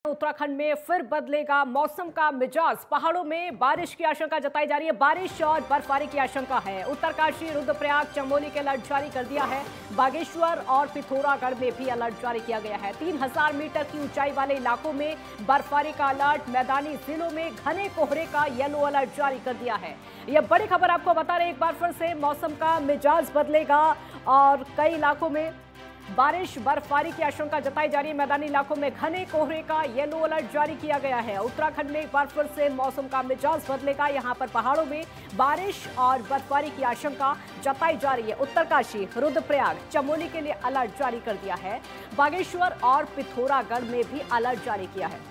उत्तराखंड में फिर बदलेगा मौसम का मिजाज। पहाड़ों में बारिश की आशंका जताई जा रही है। बारिश और बर्फबारी की आशंका है। उत्तरकाशी, रुद्रप्रयाग, चमोली के अलर्ट जारी कर दिया है। बागेश्वर और पिथौरागढ़ में भी अलर्ट जारी किया गया है। 3000 मीटर की ऊंचाई वाले इलाकों में बर्फबारी का अलर्ट। मैदानी जिलों में घने कोहरे का येलो अलर्ट जारी कर दिया है। यह बड़ी खबर आपको बता रहे, एक बार फिर से मौसम का मिजाज बदलेगा और कई इलाकों में बारिश बर्फबारी की आशंका जताई जा रही है। मैदानी इलाकों में घने कोहरे का येलो अलर्ट जारी किया गया है। उत्तराखंड में एक बार फिर से मौसम का मिजाज बदलेगा। यहां पर पहाड़ों में बारिश और बर्फबारी की आशंका जताई जा रही है। उत्तरकाशी, रुद्रप्रयाग, चमोली के लिए अलर्ट जारी कर दिया है। बागेश्वर और पिथौरागढ़ में भी अलर्ट जारी किया है।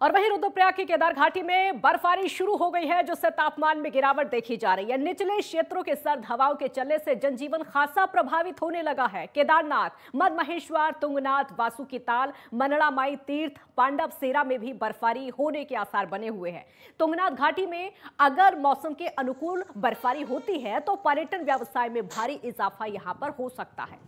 और वहीं रुद्रप्रयाग की केदार घाटी में बर्फबारी शुरू हो गई है, जिससे तापमान में गिरावट देखी जा रही है। निचले क्षेत्रों के सर्द हवाओं के चलने से जनजीवन खासा प्रभावित होने लगा है। केदारनाथ, मदमहेश्वर, तुंगनाथ, बासुकीताल, मनड़ामाई तीर्थ, पांडव सेरा में भी बर्फबारी होने के आसार बने हुए हैं। तुंगनाथ घाटी में अगर मौसम के अनुकूल बर्फबारी होती है तो पर्यटन व्यवसाय में भारी इजाफा यहां पर हो सकता है।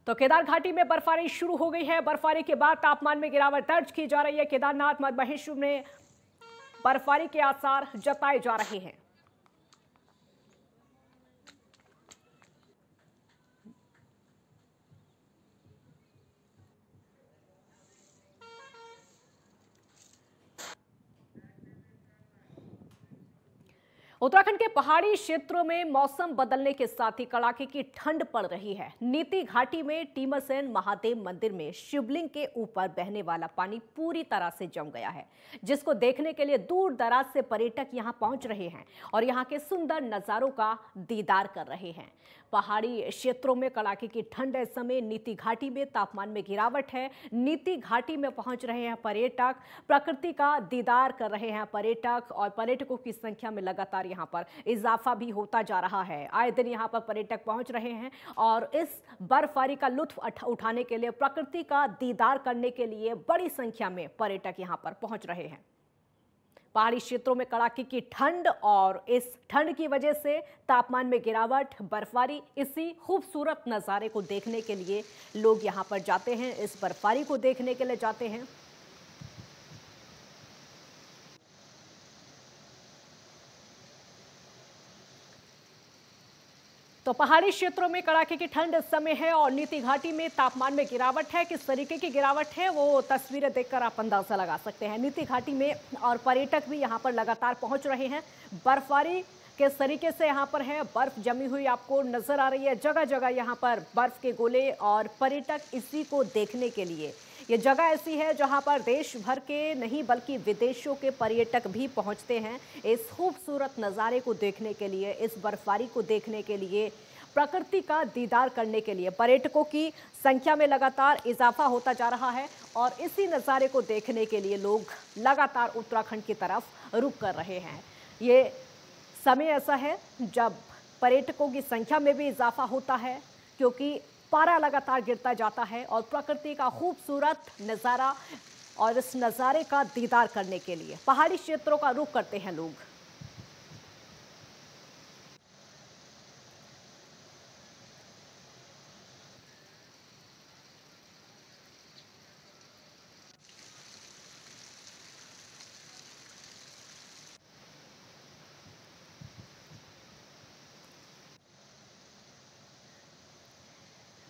तो केदार घाटी में बर्फबारी शुरू हो गई है। बर्फबारी के बाद तापमान में गिरावट दर्ज की जा रही है। केदारनाथ, मदमहेश्वर में बर्फबारी के आसार जताए जा रहे हैं। उत्तराखंड के पहाड़ी क्षेत्रों में मौसम बदलने के साथ ही कड़ाके की ठंड पड़ रही है। नीति घाटी में टीमसेन महादेव मंदिर में शिवलिंग के ऊपर बहने वाला पानी पूरी तरह से जम गया है, जिसको देखने के लिए दूर दराज से पर्यटक यहां पहुंच रहे हैं और यहां के सुंदर नजारों का दीदार कर रहे हैं। पहाड़ी क्षेत्रों में कड़ाके की ठंड इस समय। नीति घाटी में तापमान में गिरावट है। नीति घाटी में पहुंच रहे हैं पर्यटक, प्रकृति का दीदार कर रहे हैं पर्यटक और पर्यटकों की संख्या में लगातार यहां पर इजाफा भी होता जा रहा है। आए दिन यहां पर पर्यटक पहुंच रहे हैं और इस बर्फबारी का लुत्फ उठाने के लिए, प्रकृति का दीदार करने के लिए बड़ी संख्या में पर्यटक यहां पर पहुंच रहे हैं। पहाड़ी क्षेत्रों में कड़ाके की ठंड और इस ठंड की वजह से तापमान में गिरावट, बर्फबारी, इसी खूबसूरत नज़ारे को देखने के लिए लोग यहां पर जाते हैं, इस बर्फबारी को देखने के लिए जाते हैं। तो पहाड़ी क्षेत्रों में कड़ाके की ठंड इस समय है और नीति घाटी में तापमान में गिरावट है। किस तरीके की गिरावट है वो तस्वीरें देखकर आप अंदाजा लगा सकते हैं। नीति घाटी में और पर्यटक भी यहां पर लगातार पहुंच रहे हैं। बर्फबारी किस तरीके से यहां पर है, बर्फ जमी हुई आपको नजर आ रही है। जगह जगह यहां पर बर्फ के गोले और पर्यटक इसी को देखने के लिए, ये जगह ऐसी है जहां पर देश भर के नहीं बल्कि विदेशों के पर्यटक भी पहुंचते हैं इस खूबसूरत नज़ारे को देखने के लिए, इस बर्फबारी को देखने के लिए, प्रकृति का दीदार करने के लिए। पर्यटकों की संख्या में लगातार इजाफा होता जा रहा है और इसी नज़ारे को देखने के लिए लोग लगातार उत्तराखंड की तरफ रुख कर रहे हैं। ये समय ऐसा है जब पर्यटकों की संख्या में भी इजाफा होता है, क्योंकि पारा लगातार गिरता जाता है और प्रकृति का खूबसूरत नज़ारा और इस नज़ारे का दीदार करने के लिए पहाड़ी क्षेत्रों का रुख करते हैं लोग।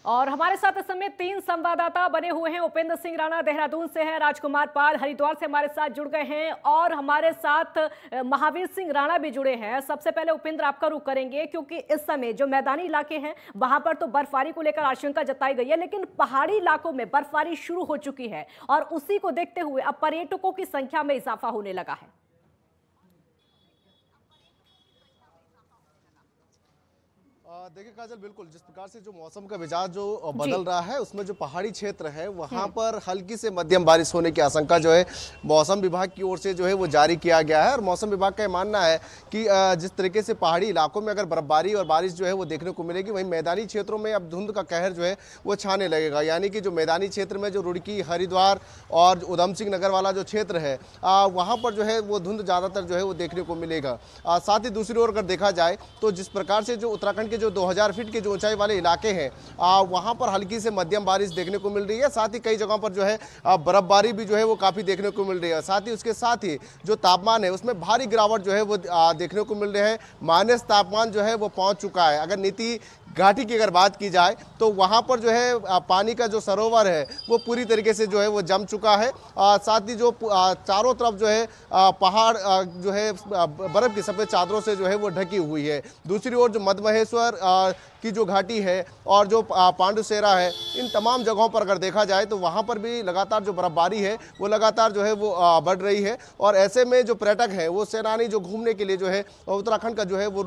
और हमारे साथ इस समय 3 संवाददाता बने हुए हैं। उपेंद्र सिंह राणा देहरादून से हैं, राजकुमार पाल हरिद्वार से हमारे साथ जुड़ गए हैं और हमारे साथ महावीर सिंह राणा भी जुड़े हैं। सबसे पहले उपेंद्र, आपका रुख करेंगे क्योंकि इस समय जो मैदानी इलाके हैं वहां पर तो बर्फबारी को लेकर आशंका जताई गई है, लेकिन पहाड़ी इलाकों में बर्फबारी शुरू हो चुकी है और उसी को देखते हुए अब पर्यटकों की संख्या में इजाफा होने लगा है। देखिए काजल, बिल्कुल जिस प्रकार से जो मौसम का मिजाज जो बदल रहा है, उसमें जो पहाड़ी क्षेत्र है वहां पर हल्की से मध्यम बारिश होने की आशंका जो है मौसम विभाग की ओर से जो है वो जारी किया गया है। और मौसम विभाग का ये मानना है कि जिस तरीके से पहाड़ी इलाकों में अगर बर्फबारी और बारिश जो है वो देखने को मिलेगी, वहीं मैदानी क्षेत्रों में अब धुंध का कहर जो है वो छाने लगेगा। यानी कि जो मैदानी क्षेत्र में जो रुड़की, हरिद्वार और उधम सिंह नगर वाला जो क्षेत्र है, वहाँ पर जो है वो धुंध ज़्यादातर जो है वो देखने को मिलेगा। साथ ही दूसरी ओर अगर देखा जाए तो जिस प्रकार से जो उत्तराखंड के जो 2000 फीट के जो ऊंचाई वाले इलाके हैं, वहां पर हल्की से मध्यम बारिश देखने को मिल रही है। साथ ही कई जगहों पर जो है बर्फबारी भी जो है वो काफ़ी देखने को मिल रही है। साथ ही उसके साथ ही जो तापमान है उसमें भारी गिरावट जो है वो देखने को मिल रहे हैं। माइनस तापमान जो है वो पहुंच चुका है। अगर नीति घाटी की अगर बात की जाए तो वहां पर जो है पानी का जो सरोवर है वो पूरी तरीके से जो है वो जम चुका है। साथ ही जो चारों तरफ जो है पहाड़ जो है बर्फ की सफ़ेद चादरों से जो है वो ढकी हुई है। दूसरी ओर जो मधमहेश्वर की जो घाटी है और जो पांडुसेरा है, इन तमाम जगहों पर अगर देखा जाए तो वहाँ पर भी लगातार जो बर्फबारी है वो लगातार जो है वो बढ़ रही है। और ऐसे में जो पर्यटक हैं, वो सैलानी जो घूमने के लिए जो है उत्तराखंड का जो है वो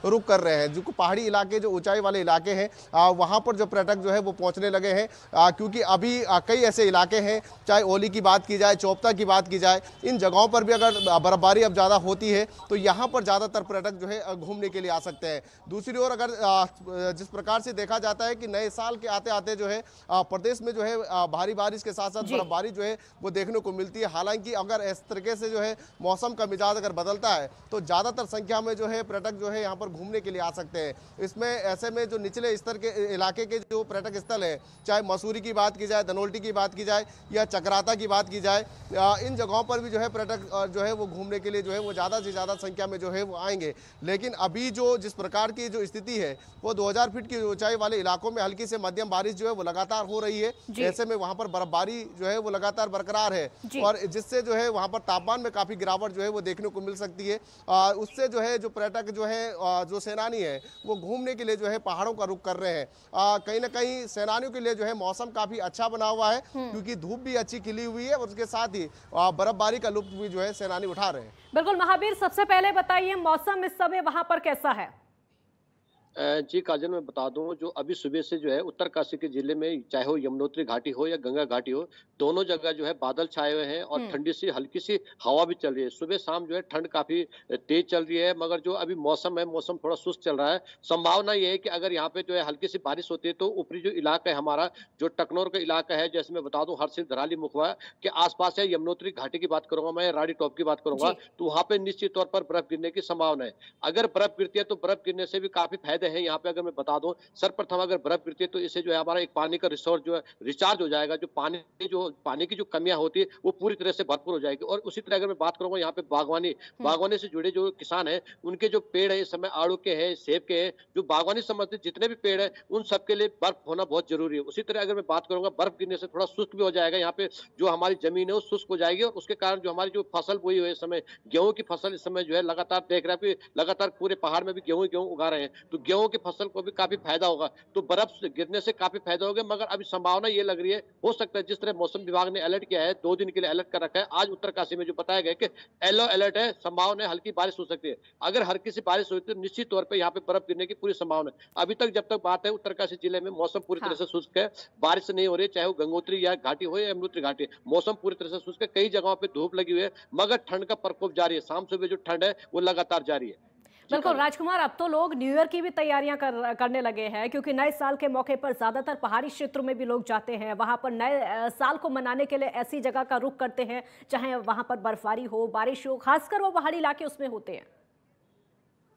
रुख कर रहे हैं। जो पहाड़ी इलाके, जो ऊंचाई वाले इलाके हैं, वहाँ पर जो पर्यटक जो है वो पहुँचने लगे हैं। क्योंकि अभी कई ऐसे इलाके हैं, चाहे ओली की बात की जाए, चोपता की बात की जाए, इन जगहों पर भी अगर बर्फबारी अब ज़्यादा होती है तो यहाँ पर ज़्यादातर पर्यटक जो है घूमने के लिए आ सकते हैं। दूसरी ओर अगर जिस प्रकार से देखा जाता है कि नए साल के आते आते जो है प्रदेश में जो है भारी बारिश के साथ साथ बर्फबारी जो है वो देखने को मिलती है। हालांकि अगर इस तरीके से जो है मौसम का मिजाज अगर बदलता है तो ज़्यादातर संख्या में जो है पर्यटक जो है यहाँ पर घूमने के लिए आ सकते हैं। इसमें ऐसे में जो निचले स्तर के इलाके के जो पर्यटक स्थल है, चाहे मसूरी की बात की जाए, धनोल्टी की बात की जाए या चक्राता की बात की जाए, इन जगहों पर भी जो है पर्यटक जो है वो घूमने के लिए जो है वो ज़्यादा से ज़्यादा संख्या में जो है वो आएंगे। लेकिन अभी जो जिस प्रकार की जो स्थिति है वो 2000 फीट की ऊंचाई वाले इलाकों में हल्की से मध्यम बारिश जो है वो लगातार हो रही है। ऐसे में वहां पर बर्फबारी जो है वो लगातार बरकरार है और जिससे जो है वहां पर तापमान में काफी गिरावट जो है वो देखने को मिल सकती है। उससे जो है जो पर्यटक जो है जो सैलानी है वो घूमने के लिए जो है पहाड़ों का रुख कर रहे हैं। कहीं ना कहीं सैलानियों के लिए जो है मौसम काफी अच्छा बना हुआ है, क्योंकि धूप भी अच्छी खिली हुई है और उसके साथ ही बर्फबारी का लुत्फ भी जो है सैलानी उठा रहे हैं। बिल्कुल महावीर, सबसे पहले बताइए मौसम इस समय वहां पर कैसा है? जी काजल, मैं बता दूं, जो अभी सुबह से जो है उत्तरकाशी के जिले में, चाहे वो यमुनोत्री घाटी हो या गंगा घाटी हो, दोनों जगह जो है बादल छाए हुए हैं और ठंडी सी हल्की सी हवा भी चल रही है। सुबह शाम जो है ठंड काफी तेज चल रही है, मगर जो अभी मौसम है, मौसम थोड़ा सुस्त चल रहा है। संभावना ये है कि अगर यहाँ पे जो है हल्की सी बारिश होती है तो ऊपरी जो इलाका है हमारा, जो टकनौर का इलाका है, जैसे मैं बता दूं हरसिल, धराली, मुखवा के आसपास है, यमुनोत्री घाटी की बात करूंगा मैं, राड़ी टॉप की बात करूंगा, तो वहां पे निश्चित तौर पर बर्फ गिरने की संभावना है। अगर बर्फ गिरती है तो बर्फ गिरने से भी काफी फायदे हैं यहाँ पे। अगर मैं बता दूं, सर्वप्रथम अगर बर्फ गिरती है तो इससे जो है हमारा एक पानी का रिसोर्स जो है रिचार्ज हो जाएगा। जो पानी की जो कमियां होती है वो पूरी तरह से भरपूर हो जाएगी। और उसी तरह अगर मैं बात करूंगा यहाँ पे बागवानी से जुड़े जो किसान हैं, उनके जो पेड़ है इस समय आड़ू के हैं, सेब के हैं, जो बागवानी संबंधित जितने भी पेड़ है उन सबके लिए बर्फ होना बहुत जरूरी है। उसी तरह अगर मैं बात करूंगा, बर्फ गिरने से थोड़ा शुष्क भी हो जाएगा यहाँ पे, जो हमारी जमीन है वो शुष्क हो जाएगी और उसके कारण जो हमारी जो फसल बोई हुई है इस समय, गेहूं की फसल इस समय जो है लगातार देख रहे हैं, लगातार पूरे पहाड़ में भी गेहूं उगा रहे हैं, तो गेहूं की फसल को भी काफी फायदा होगा। तो बर्फ गिरने से काफी फायदा होगा, मगर अभी संभावना ये लग रही है, हो सकता है जिस तरह मौसम विभाग ने अलर्ट किया है, 2 दिन के लिए अलर्ट कर रखा है, आज उत्तरकाशी में जो बताया गया कि येलो अलर्ट है, संभावना है हल्की बारिश हो सकती है। अगर हल्की सी बारिश होती है तो निश्चित तौर पर यहाँ पे बर्फ गिरने की पूरी संभावना है। अभी तक जब तक बात है, उत्तरकाशी जिले में मौसम पूरी तरह से शुष्क है, बारिश नहीं हो रही, चाहे वो गंगोत्री या घाटी हो या यमुनोत्री घाटी, मौसम पूरी तरह से शुष्क है। कई जगहों पर धूप लगी हुई है, मगर ठंड का प्रकोप जारी है। शाम सुबह जो ठंड है वो लगातार जारी है। बिल्कुल राजकुमार, अब तो लोग न्यू ईयर की भी तैयारियां करने लगे हैं, क्योंकि नए साल के मौके पर ज्यादातर पहाड़ी क्षेत्रों में भी लोग जाते हैं। वहां पर नए साल को मनाने के लिए ऐसी जगह का रुख करते हैं चाहे वहां पर बर्फबारी हो, बारिश हो, खासकर वो पहाड़ी इलाके उसमें होते हैं।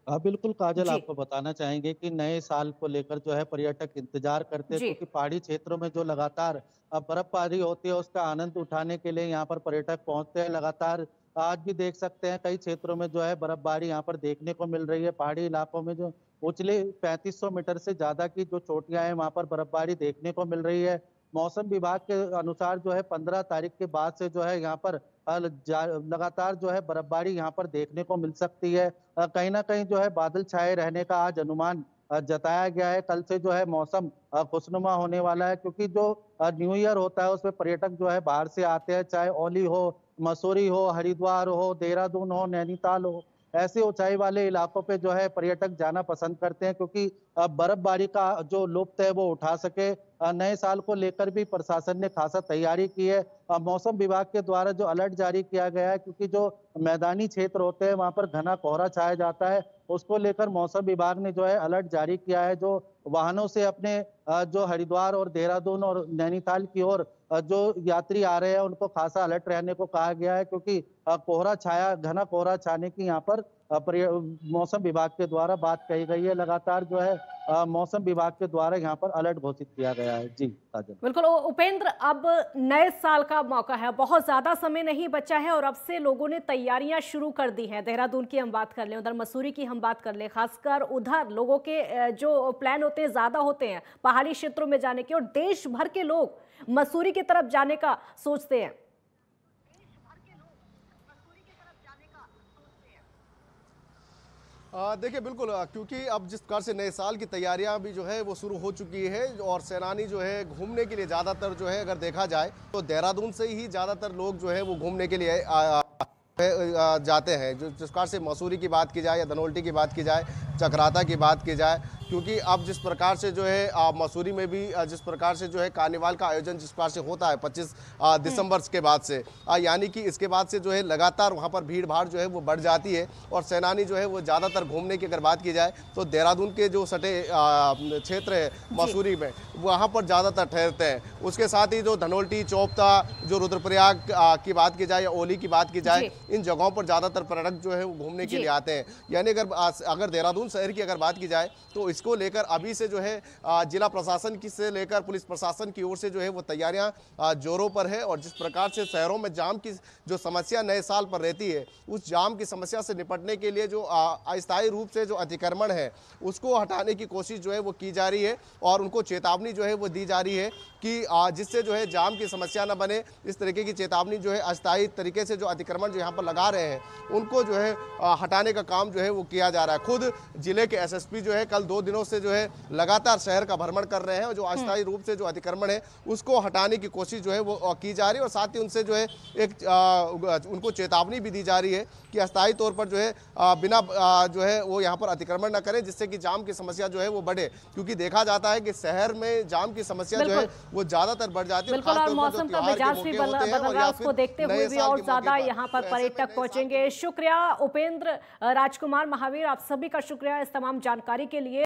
बिल्कुल काजल, आपको बताना चाहेंगे कि नए साल को लेकर जो है पर्यटक इंतजार करते हैं, क्योंकि पहाड़ी क्षेत्रों में जो लगातार बर्फबारी होती है उसका आनंद उठाने के लिए यहाँ पर पर्यटक पहुंचते हैं लगातार। आज भी देख सकते हैं कई क्षेत्रों में जो है बर्फबारी यहाँ पर देखने को मिल रही है। पहाड़ी इलाकों में जो उछले 3500 मीटर से ज्यादा की जो चोटियां हैं वहां पर बर्फबारी देखने को मिल रही है। मौसम विभाग के अनुसार जो है 15 तारीख के बाद से जो है यहाँ पर लगातार जो है बर्फबारी यहाँ पर देखने को मिल सकती है। कहीं ना कहीं जो है बादल छाए रहने का आज अनुमान जताया गया है। कल से जो है मौसम खुशनुमा होने वाला है, क्योंकि जो न्यू ईयर होता है उसमें पर्यटक जो है बाहर से आते हैं, चाहे औली हो, मसूरी हो, हरिद्वार हो, देहरादून हो, नैनीताल हो, ऐसे ऊंचाई वाले इलाकों पे जो है पर्यटक जाना पसंद करते हैं, क्योंकि बर्फबारी का जो लुत्फ है वो उठा सके। नए साल को लेकर भी प्रशासन ने खासा तैयारी की है। मौसम विभाग के द्वारा जो अलर्ट जारी किया गया है, क्योंकि जो मैदानी क्षेत्र होते हैं वहां पर घना कोहरा छाया जाता है, उसको लेकर मौसम विभाग ने जो है अलर्ट जारी किया है। जो वाहनों से अपने जो हरिद्वार और देहरादून और नैनीताल की ओर जो यात्री आ रहे हैं उनको खासा अलर्ट रहने को कहा गया है, क्योंकि घना कोहरा छाने की यहाँ पर मौसम विभाग के द्वारा बात कही गई है। लगातार जो है मौसम विभाग के द्वारा यहाँ पर अलर्ट घोषित किया गया है। जी काजल। बिल्कुल उपेंद्र, अब नए साल का मौका है, बहुत ज्यादा समय नहीं बचा है और अब से लोगों ने तैयारियां शुरू कर दी हैं। देहरादून की हम बात कर लें, उधर मसूरी की हम बात कर लें, खासकर उधर लोगों के जो प्लान होते हैं ज्यादा होते हैं पहाड़ी क्षेत्रों में जाने के, और देश भर के लोग मसूरी की तरफ जाने का सोचते हैं। देखिए बिल्कुल, क्योंकि अब जिस प्रकार से नए साल की तैयारियां भी जो है वो शुरू हो चुकी है और सैलानी जो है घूमने के लिए ज़्यादातर जो है अगर देखा जाए तो देहरादून से ही ज़्यादातर लोग जो है वो घूमने के लिए जाते हैं। जो जिस प्रकार से मसूरी की बात की जाए या धनौल्टी की बात की जाए, चक्राता की बात की जाए, क्योंकि अब जिस प्रकार से जो है मसूरी में भी जिस प्रकार से जो है कार्निवाल का आयोजन जिस प्रकार से होता है 25 दिसंबर के बाद से, यानी कि इसके बाद से जो है लगातार वहां पर भीड़ भाड़ जो है वो बढ़ जाती है और सैलानी जो है वो ज़्यादातर घूमने की अगर बात की जाए तो देहरादून के जो सटे क्षेत्र है मसूरी में वहाँ पर ज़्यादातर ठहरते हैं। उसके साथ ही जो धनौल्टी, चोपता, जो रुद्रप्रयाग की बात की जाए या ओली की बात की जाए, इन जगहों पर ज़्यादातर पर्यटक जो है वो घूमने के लिए आते हैं। यानी अगर देहरादून शहर की अगर बात की जाए तो इसको लेकर अभी से जो है जिला प्रशासन की से लेकर पुलिस प्रशासन की ओर से जो है वो तैयारियां जोरों पर है। और जिस प्रकार से शहरों में जाम की जो समस्या नए साल पर रहती है, उस जाम की समस्या से निपटने के लिए जो अस्थायी रूप से जो अतिक्रमण है उसको हटाने की कोशिश जो है वो की जा रही है और उनको चेतावनी जो है वो दी जा रही है कि जिससे जो है जाम की समस्या न बने। इस तरीके की चेतावनी जो है अस्थायी तरीके से जो अतिक्रमण जो यहाँ पर लगा रहे हैं उनको जो है हटाने का काम जो है वो किया जा रहा है। खुद जिले के एसएसपी जो है कल 2 दिनों से जो है लगातार शहर का भ्रमण कर रहे हैं और जो अस्थायी रूप से जो अतिक्रमण है उसको हटाने की कोशिश जो है वो की जा रही है और साथ ही उनसे जो है एक उनको चेतावनी भी दी जा रही है कि अस्थायी तौर पर जो है बिना जो है वो यहाँ पर अतिक्रमण न करें, जिससे कि जाम की समस्या जो है वो बढ़े। क्योंकि देखा जाता है कि शहर में जाम की समस्या जो है वो ज्यादातर बढ़ जाती है। बिल्कुल, और मौसम का मिजाज भी बदल रहा है, उसको देखते हुए भी और ज्यादा यहाँ पर पर्यटक पहुंचेंगे। शुक्रिया उपेंद्र, राजकुमार, महावीर, आप सभी का शुक्रिया इस तमाम जानकारी के लिए।